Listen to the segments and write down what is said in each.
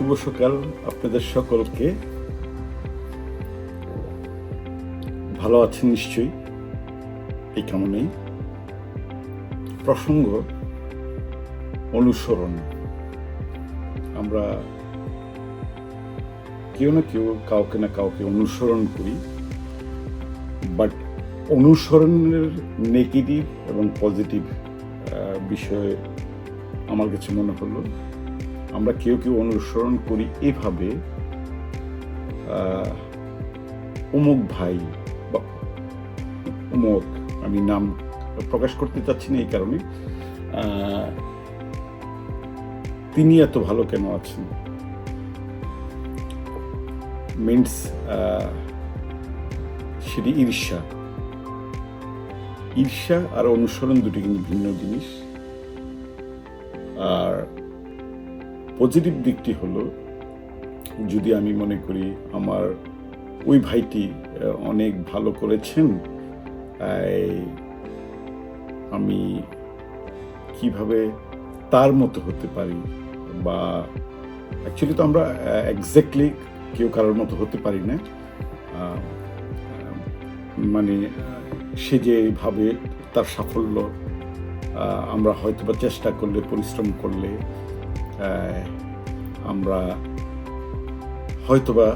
শুভ সকাল আপনাদের সকলকে। ভালো আছেন নিশ্চয়ই, এই কামনেই। প্রসঙ্গ অনুসরণ। আমরা কেউ না কেউ কাউকে না কাউকে অনুসরণ করি, বাট অনুসরণের নেগেটিভ এবং পজিটিভ বিষয়ে আমার কাছে মনে হলো আমরা কেউ কেউ অনুসরণ করি এভাবে, অমুক ভাই বা অমুক, আমি নাম প্রকাশ করতে চাচ্ছি না এই কারণে, তিনি এত ভালো কেন আছেন, মিনস সেটি ঈর্ষা আর অনুসরণ দুটি কিন্তু ভিন্ন জিনিস। আর পজিটিভ দিকটি হলো, যদি আমি মনে করি আমার ওই ভাইটি অনেক ভালো করেছেন, আমি কিভাবে তার মতো হতে পারি, বা অ্যাকচুয়ালি তো আমরা এক্স্যাক্টলি কেউ কারোর মতো হতে পারি না, মানে সে যেভাবে তার সাফল্য আমরা হয়তো বা চেষ্টা করলে, পরিশ্রম করলে আমরা হয়তোবা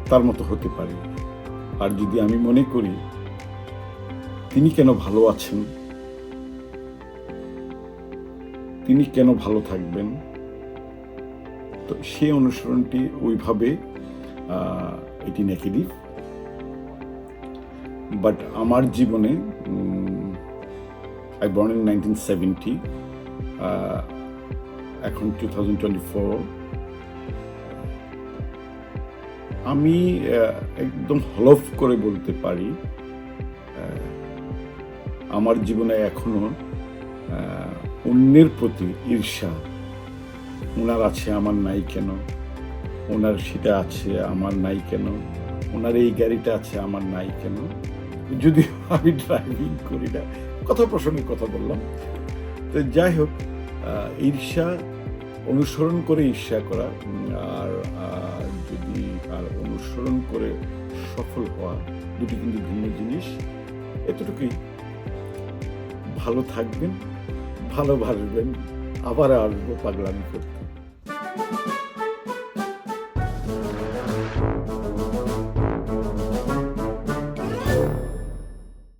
তার মতো হতে পারি। আর যদি আমি মনে করি তিনি কেন ভালো আছেন, তিনি কেন ভালো থাকবেন, তো সেই অনুসরণটি ওইভাবে এটি নেগেটিভ। বাট আমার জীবনে I born in 1970, এখন 2024, আমি একদম হলফ করে বলতে পারি আমার জীবনে এখনো অন্যের প্রতি ঈর্ষা, ওনার আছে আমার নাই কেন, ওনার সেটা আছে আমার নাই কেন, ওনার এই গাড়িটা আছে আমার নাই কেন, যদিও আমি ড্রাইভিং করি না, কথা প্রসঙ্গে কথা বললাম। তো যাই হোক, ঈর্ষা, অনুসরণ করে ঈর্ষা করা আর যদি অনুসরণ করে সফল হওয়া, দুটি কিন্তু ভিন্ন জিনিস। এতটুকুই। ভালো থাকবেন, ভালোবাসবেন, আবার আসবো পাগলামি করতে।